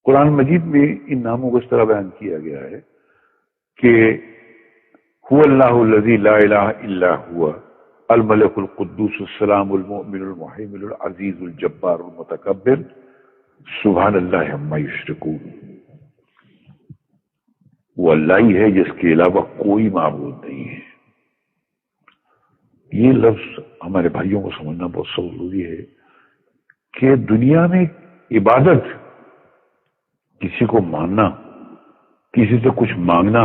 قرآن مجید میں ان ناموں کو اس طرح بیان کیا گیا ہے کہ هو اللہ الذی لا الہ الا هو الملک القدوس السلام المؤمن المحیمن العزیز الجبار المتکبر سبحان اللہ عما یشرکون. وہ اللہ ہی ہے جس کے علاوہ کوئی معبود نہیں ہے. یہ لفظ ہمارے بھائیوں کو سمجھنا بہت ضروری ہے کہ دنیا میں عبادت، کسی کو ماننا، کسی سے کچھ مانگنا،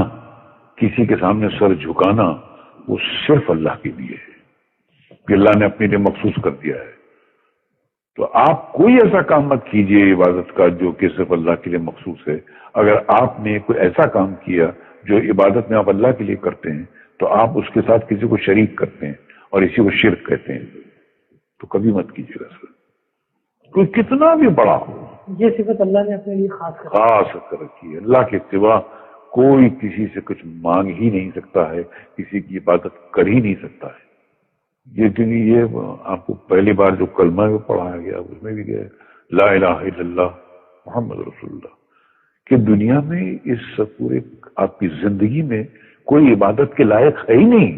کسی کے سامنے سر جھکانا، وہ صرف اللہ کے لیے ہے کہ اللہ نے اپنے لیے مخصوص کر دیا ہے. تو آپ کوئی ایسا کام مت کیجئے عبادت کا جو کہ صرف اللہ کے لیے مخصوص ہے. اگر آپ نے کوئی ایسا کام کیا جو عبادت میں آپ اللہ کے لیے کرتے ہیں تو آپ اس کے ساتھ کسی کو شریک کرتے ہیں اور اسی کو شرک کہتے ہیں. تو کبھی مت کیجیے گا سر، کوئی کتنا بھی بڑا ہو. یہ صفت اللہ نے اپنے لیے خاص کر رکھی ہے. اللہ کے سوا کوئی کسی سے کچھ مانگ ہی نہیں سکتا ہے، کسی کی عبادت کر ہی نہیں سکتا ہے. یہ آپ کو پہلی بار جو کلمہ میں پڑھایا گیا اس میں بھی گیا لا الہ الا اللہ محمد رسول اللہ، کہ دنیا میں اس پورے آپ کی زندگی میں کوئی عبادت کے لائق ہے ہی نہیں.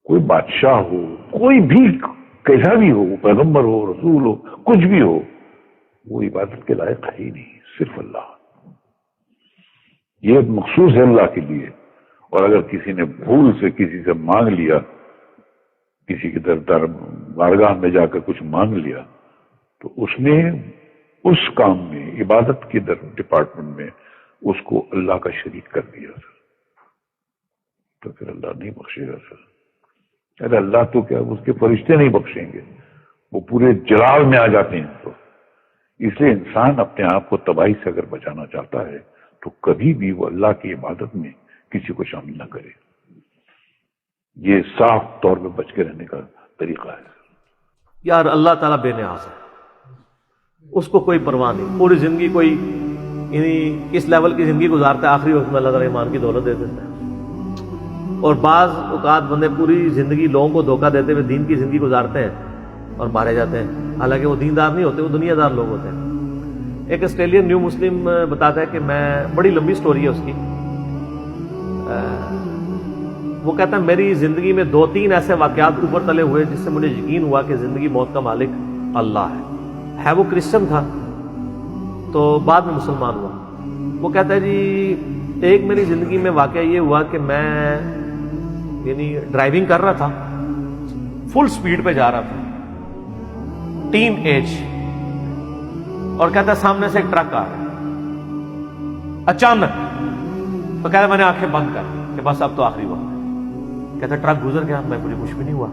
کوئی بادشاہ ہو، کوئی بھی کیسا بھی ہو، پیغمبر ہو، رسول ہو، کچھ بھی ہو، وہ عبادت کے لائق ہے ہی نہیں، صرف اللہ. یہ مخصوص ہے اللہ کے لیے. اور اگر کسی نے بھول سے کسی سے مانگ لیا، کسی کے در بارگاہ میں جا کر کچھ مانگ لیا، تو اس نے اس کام میں عبادت کے ڈپارٹمنٹ میں اس کو اللہ کا شریک کر دیا سر. تو پھر اللہ نہیں بخشے گا سر. ارے اللہ تو کیا اس کے فرشتے نہیں بخشیں گے، وہ پورے جلال میں آ جاتے ہیں. تو اس لیے انسان اپنے آپ کو تباہی سے اگر بچانا چاہتا ہے تو کبھی بھی وہ اللہ کی عبادت میں کسی کو شامل نہ کرے. یہ صاف طور پہ بچ کے رہنے کا طریقہ ہے. یار اللہ تعالیٰ بے نیاز ہے، اس کو کوئی پرواہ نہیں. پوری زندگی کوئی اس لیول کی زندگی گزارتا ہے، آخری وقت میں اللہ تعالیٰ ایمان کی دولت دے دیتا ہے. اور بعض اوقات بندے پوری زندگی لوگوں کو دھوکہ دیتے ہوئے دین کی زندگی گزارتے ہیں اور مارے جاتے ہیں، حالانکہ وہ دیندار نہیں ہوتے، وہ دنیا دار لوگ ہوتے ہیں. ایک آسٹریلین نیو مسلم بتاتا ہے کہ میں، بڑی لمبی سٹوری ہے اس کی، وہ کہتا ہے میری زندگی میں 2-3 ایسے واقعات اوپر تلے ہوئے جس سے مجھے یقین ہوا کہ زندگی موت کا مالک اللہ ہے. وہ کرسچن تھا تو بعد میں مسلمان ہوا. وہ کہتا ہے جی ایک میری زندگی میں واقعہ یہ ہوا کہ میں ڈرائیونگ کر رہا تھا، فل سپیڈ پہ جا رہا تھا، ٹین ایج، اور کہتا ہے سامنے سے ایک ٹرک آ رہا ہے اچانک. تو کہتا ہے میں نے آنکھیں بند کر کہ بس اب تو آخری وقت ہے. کہتا ہے ٹرک گزر گیا، مجھے کچھ بھی نہیں ہوا.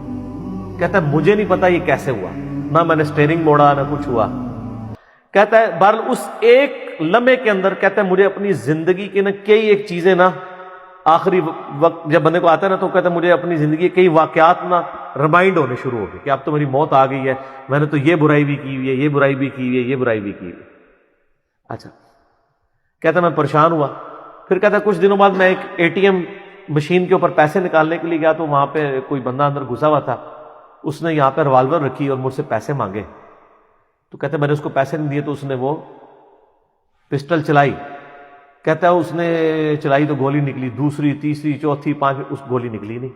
کہتا ہے مجھے نہیں پتا یہ کیسے ہوا، نہ میں نے سٹیئرنگ موڑا نہ کچھ ہوا. کہتا ہے بہرحال اس ایک لمحے کے اندر کہتا ہے مجھے اپنی زندگی کی کئی ایک چیزیں آخری وقت جب بندے کو آتا ہے نا تو کہتا ہے مجھے اپنی زندگی کے کئی واقعات ریمائنڈ ہونے شروع ہو گئے کہ اب تو میری موت آ گئی ہے، میں نے تو یہ برائی بھی کی ہوئی ہے، یہ برائی بھی کی ہوئی ہے، یہ برائی بھی کی ہوئی ہے. اچھا کہتا ہے میں پریشان ہوا. پھر کہتا ہے کچھ دنوں بعد میں ایک ATM مشین کے اوپر پیسے نکالنے کے لیے گیا تو وہاں پہ کوئی بندہ اندر گھسا ہوا تھا. اس نے یہاں پہ ریوالور رکھی اور مجھ سے پیسے مانگے. تو کہتے میں نے اس کو پیسے نہیں دیے تو اس نے وہ پسٹل چلائی. کہتا ہے اس نے چلائی تو گولی نکلی، دوسری تیسری چوتھی پانچویں، اس گولی نکلی نہیں.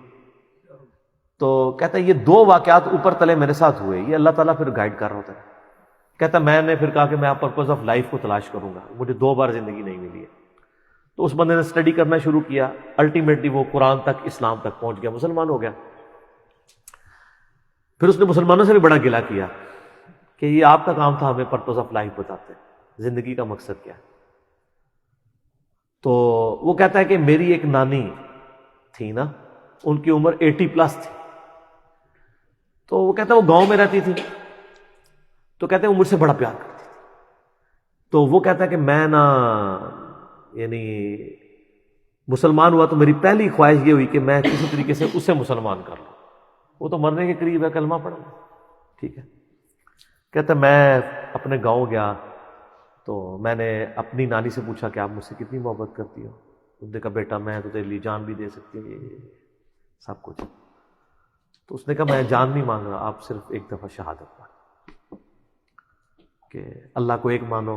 تو کہتا ہے یہ 2 واقعات اوپر تلے میرے ساتھ ہوئے، یہ اللہ تعالیٰ پھر گائیڈ کر رہا ہوتا ہے. کہتا ہے میں نے پھر کہا کہ میں پرپز آف لائف کو تلاش کروں گا، مجھے 2 بار زندگی نہیں ملی ہے. تو اس بندے نے اسٹڈی کرنا شروع کیا، الٹیمیٹلی وہ قرآن تک، اسلام تک پہنچ گیا، مسلمان ہو گیا. پھر اس نے مسلمانوں سے بھی بڑا گلہ کیا کہ یہ آپ کا کام تھا ہمیں پرپز آف لائف بتاتے، زندگی کا مقصد کیا ہے. تو وہ کہتا ہے کہ میری ایک نانی تھی نا، ان کی عمر 80+ تھی. تو وہ کہتا ہے وہ گاؤں میں رہتی تھی. تو کہتے ہیں وہ مجھ سے بڑا پیار کرتی تھی. تو وہ کہتا ہے کہ میں مسلمان ہوا تو میری پہلی خواہش یہ ہوئی کہ میں کسی طریقے سے اسے مسلمان کر لوں. وہ تو مرنے کے قریب ہے، کلمہ پڑھا، ٹھیک ہے. کہتا ہے میں اپنے گاؤں گیا تو میں نے اپنی نانی سے پوچھا کہ آپ مجھ سے کتنی محبت کرتی ہو. اس نے کہا بیٹا میں تو تیرے لیے جان بھی دے سکتی ہوں، سب کچھ. تو اس نے کہا میں جان نہیں مانگ رہا، آپ صرف ایک دفعہ شہادت پڑھ کہ اللہ کو ایک مانو،